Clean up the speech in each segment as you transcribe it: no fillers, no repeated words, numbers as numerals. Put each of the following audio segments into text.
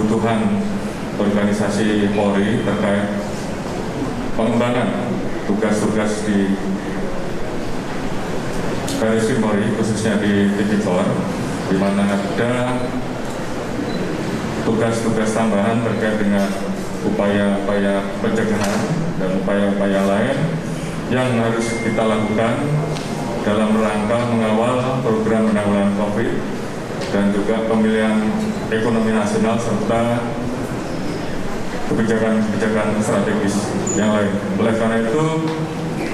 kebutuhan organisasi Polri terkait pengembangan tugas-tugas di Barreskrim Polri, khususnya di Tipikor, di mana ada tugas-tugas tambahan terkait dengan upaya-upaya pencegahan dan upaya-upaya lain yang harus kita lakukan dalam rangka mengawal program penanggulangan COVID dan juga pemilihan ekonomi nasional serta kebijakan-kebijakan strategis yang lain. Oleh karena itu,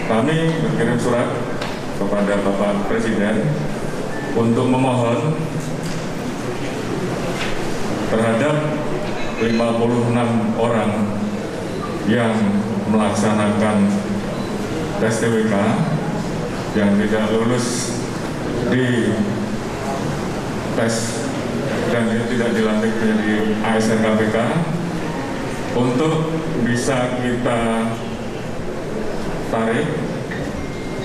kami berkirim surat kepada Bapak Presiden untuk memohon terhadap 56 orang yang melaksanakan tes TWK yang tidak lulus di tes dan tidak dilantik menjadi ASN KPK untuk bisa kita tarik,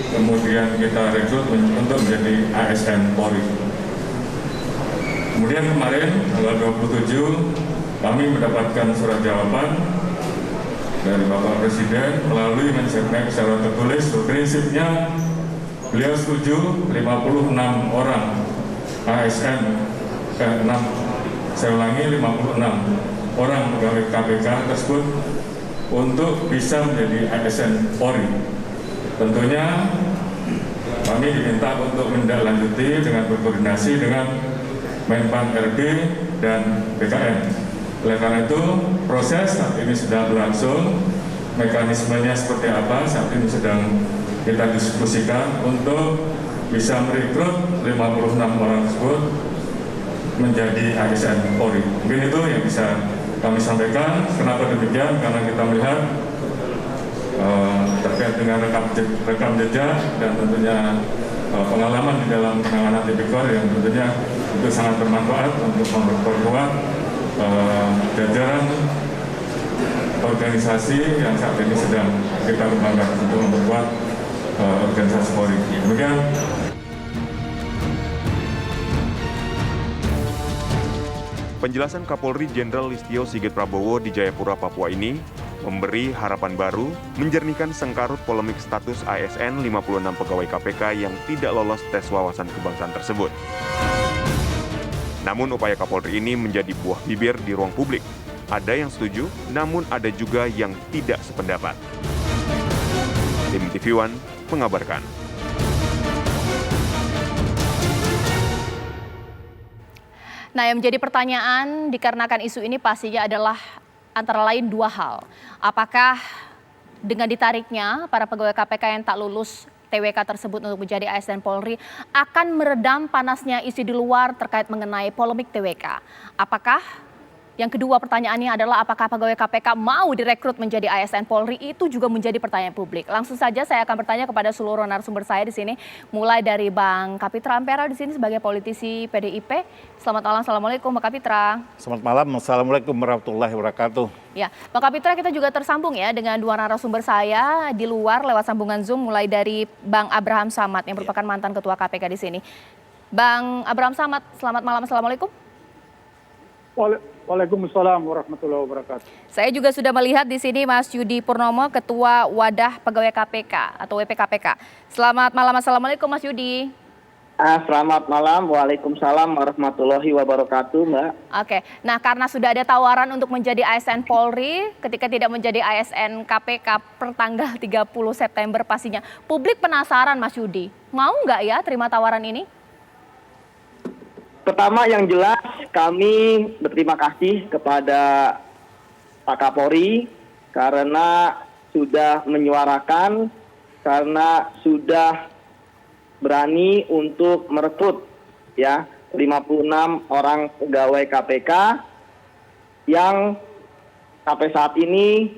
kemudian kita rekrut untuk menjadi ASN Polri. Kemudian kemarin tanggal 27 kami mendapatkan surat jawaban dari Bapak Presiden melalui Menseknek secara tertulis. Prinsipnya beliau setuju 56 orang ASN, 56 orang pegawai KPK tersebut untuk bisa menjadi ASN Polri. Tentunya kami diminta untuk menindaklanjuti dengan berkoordinasi dengan Menpan RB dan BKN. Oleh karena itu, proses saat ini sedang berlangsung, mekanismenya seperti apa saat ini sedang kita diskusikan untuk bisa merekrut 56 orang tersebut menjadi ASN Polri. Mungkin itu yang bisa kami sampaikan. Kenapa demikian? Karena kita melihat terkait dengan rekam jejak dan tentunya pengalaman di dalam penanganan tipikor yang tentunya itu sangat bermanfaat untuk memperkuat jajaran organisasi yang saat ini sedang kita kembangkan untuk memperkuat organisasi Polri. Demikian. Penjelasan Kapolri Jenderal Listio Sigit Prabowo di Jayapura, Papua ini memberi harapan baru menjernihkan sengkarut polemik status ASN 56 pegawai KPK yang tidak lolos tes wawasan kebangsaan tersebut. Namun upaya Kapolri ini menjadi buah bibir di ruang publik. Ada yang setuju, namun ada juga yang tidak sependapat. Tim TV One mengabarkan. Nah, yang menjadi pertanyaan dikarenakan isu ini pastinya adalah antara lain dua hal. Apakah dengan ditariknya para pegawai KPK yang tak lulus TWK tersebut untuk menjadi ASN Polri akan meredam panasnya isu di luar terkait mengenai polemik TWK? Apakah yang kedua pertanyaannya adalah apakah pegawai KPK mau direkrut menjadi ASN Polri? Itu juga menjadi pertanyaan publik. Langsung saja saya akan bertanya kepada seluruh narasumber saya di sini, mulai dari Bang Kapitra Ampera di sini sebagai politisi PDIP. Selamat malam, assalamualaikum Bang Kapitra. Selamat malam, assalamualaikum warahmatullahi wabarakatuh. Ya, Bang Kapitra, kita juga tersambung ya dengan dua narasumber saya di luar lewat sambungan Zoom, mulai dari Bang Abraham Samad yang merupakan mantan Ketua KPK di sini. Bang Abraham Samad, selamat malam, assalamualaikum. Waalaikumsalam warahmatullahi wabarakatuh. Saya juga sudah melihat di sini Mas Yudi Purnomo, Ketua Wadah Pegawai KPK atau WPKPK. Selamat malam, assalamualaikum Mas Yudi. Selamat malam, waalaikumsalam warahmatullahi wabarakatuh, Mbak. Oke, nah karena sudah ada tawaran untuk menjadi ASN Polri, ketika tidak menjadi ASN KPK per tanggal 30 September pastinya. Publik penasaran Mas Yudi, mau nggak ya terima tawaran ini? Pertama yang jelas kami berterima kasih kepada Pak Kapolri karena sudah menyuarakan, karena sudah berani untuk merekrut ya 56 orang pegawai KPK yang sampai saat ini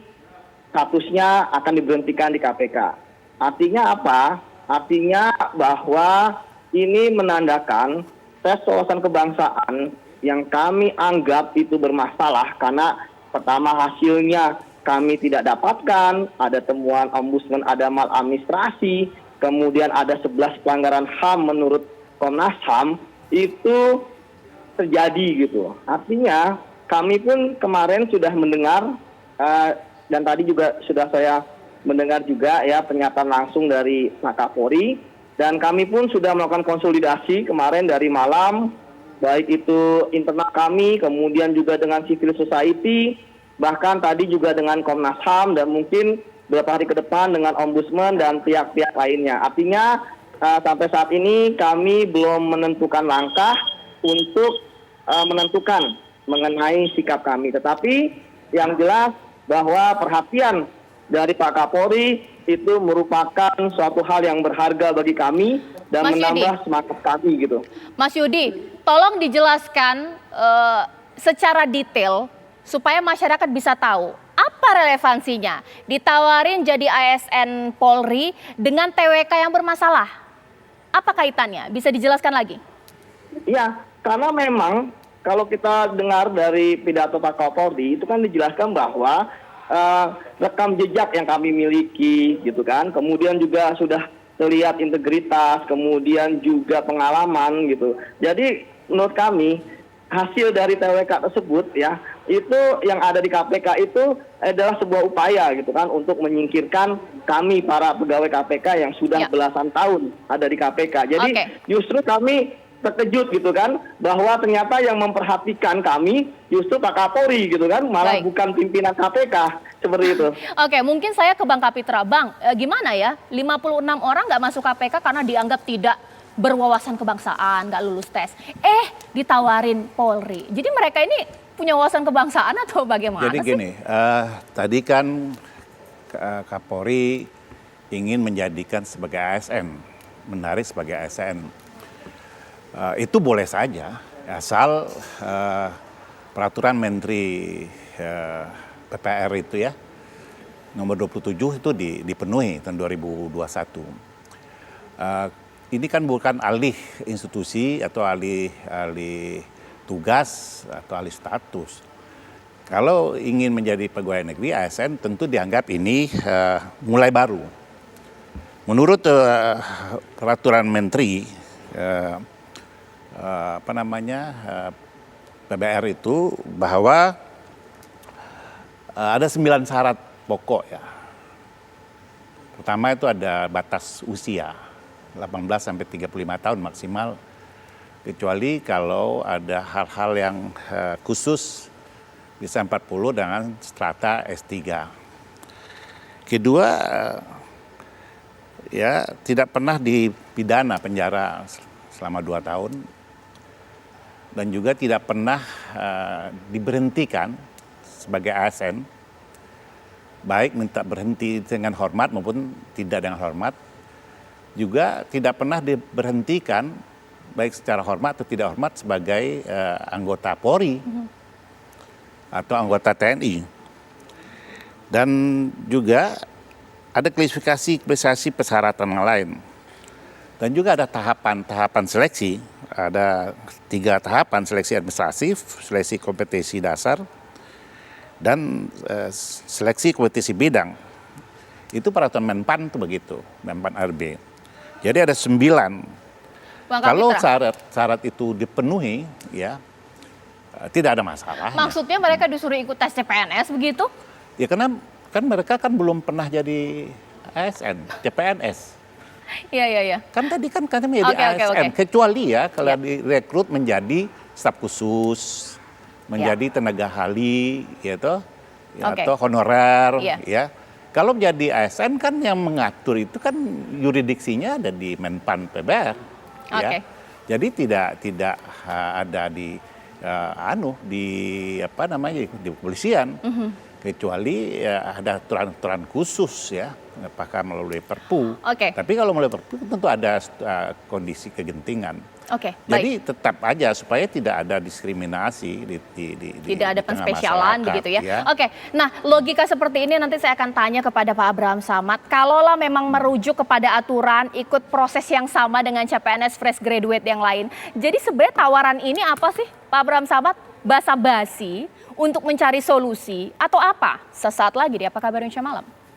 statusnya akan diberhentikan di KPK. Artinya apa? Artinya bahwa ini menandakan tes wawasan kebangsaan yang kami anggap itu bermasalah karena pertama hasilnya kami tidak dapatkan, ada temuan ombudsman, ada maladministrasi, kemudian ada 11 pelanggaran HAM menurut Komnas HAM, itu terjadi gitu. Artinya kami pun kemarin sudah mendengar dan tadi juga sudah saya mendengar juga ya pernyataan langsung dari Kapolri, dan kami pun sudah melakukan konsolidasi kemarin dari malam, baik itu internal kami, kemudian juga dengan civil society, bahkan tadi juga dengan Komnas HAM, dan mungkin beberapa hari ke depan dengan Ombudsman dan pihak-pihak lainnya. Artinya sampai saat ini kami belum menentukan langkah untuk menentukan mengenai sikap kami. Tetapi yang jelas bahwa perhatian dari Pak Kapolri itu merupakan suatu hal yang berharga bagi kami dan Mas menambah Yudi. semangat kami gitu. Mas Yudi, tolong dijelaskan secara detail supaya masyarakat bisa tahu apa relevansinya ditawarin jadi ASN Polri dengan TWK yang bermasalah. Apa kaitannya? Bisa dijelaskan lagi? Iya, karena memang kalau kita dengar dari pidato Pak Kapolri itu kan dijelaskan bahwa rekam jejak yang kami miliki gitu kan, kemudian juga sudah terlihat integritas, kemudian juga pengalaman gitu. Jadi menurut kami hasil dari TWK tersebut ya, itu yang ada di KPK itu adalah sebuah upaya gitu kan untuk menyingkirkan kami para pegawai KPK yang sudah belasan tahun ada di KPK. Jadi justru kami terkejut gitu kan bahwa ternyata yang memperhatikan kami justru Pak Kapolri gitu kan, malah bukan pimpinan KPK seperti itu. Oke, mungkin saya ke Bang Kapitra. Bang, gimana ya 56 orang nggak masuk KPK karena dianggap tidak berwawasan kebangsaan, nggak lulus tes. Ditawarin Polri. Jadi mereka ini punya wawasan kebangsaan atau bagaimana Jadi sih? gini, tadi kan Kapolri ingin menjadikan sebagai ASN, menarik sebagai ASN. Itu boleh saja, asal peraturan Menteri PPR itu ya, nomor 27 itu dipenuhi tahun 2021. Ini kan bukan alih institusi atau alih tugas atau alih status. Kalau ingin menjadi pegawai negeri ASN tentu dianggap ini mulai baru. Menurut peraturan Menteri PBR itu bahwa ada 9 syarat pokok ya. Pertama itu ada batas usia 18 sampai 35 tahun maksimal, kecuali kalau ada hal-hal yang khusus bisa 40 dengan strata S3. Kedua, ya tidak pernah dipidana penjara selama 2 tahun. Dan juga tidak pernah diberhentikan sebagai ASN, baik minta berhenti dengan hormat maupun tidak dengan hormat, juga tidak pernah diberhentikan baik secara hormat atau tidak hormat sebagai anggota Polri atau anggota TNI. Dan juga ada klasifikasi persyaratan yang lain. Dan juga ada tahapan seleksi. Ada 3 tahapan: seleksi administratif, seleksi kompetensi dasar, dan seleksi kompetensi bidang. Itu peraturan Menpan itu begitu, Menpan RB. Jadi ada 9. Kalau syarat itu dipenuhi, ya tidak ada masalah. Maksudnya mereka disuruh ikut tes CPNS begitu? Ya karena kan mereka kan belum pernah jadi ASN, CPNS. Iya. Kan tadi kan kami menjadi ASN, kecuali ya kalau direkrut menjadi staf khusus, menjadi tenaga ahli, gitu, atau honorer, ya. Kalau menjadi ASN kan yang mengatur itu kan yuridiksinya ada di Menpan PBR, ya. Jadi tidak ada di di kepolisian. Kecuali ada aturan-aturan khusus ya, apakah melalui Perpu. Tapi kalau melalui Perpu tentu ada kondisi kegentingan. Jadi tetap aja supaya tidak ada diskriminasi tidak ada penspesialan begitu ya. Nah logika seperti ini nanti saya akan tanya kepada Pak Abraham Samad. Kalaulah memang merujuk kepada aturan, ikut proses yang sama dengan CPNS fresh graduate yang lain. Jadi sebenarnya tawaran ini apa sih Pak Abraham Samad? Basa-basi untuk mencari solusi atau apa? Sesaat lagi di Apa Kabar Indonesia Malam.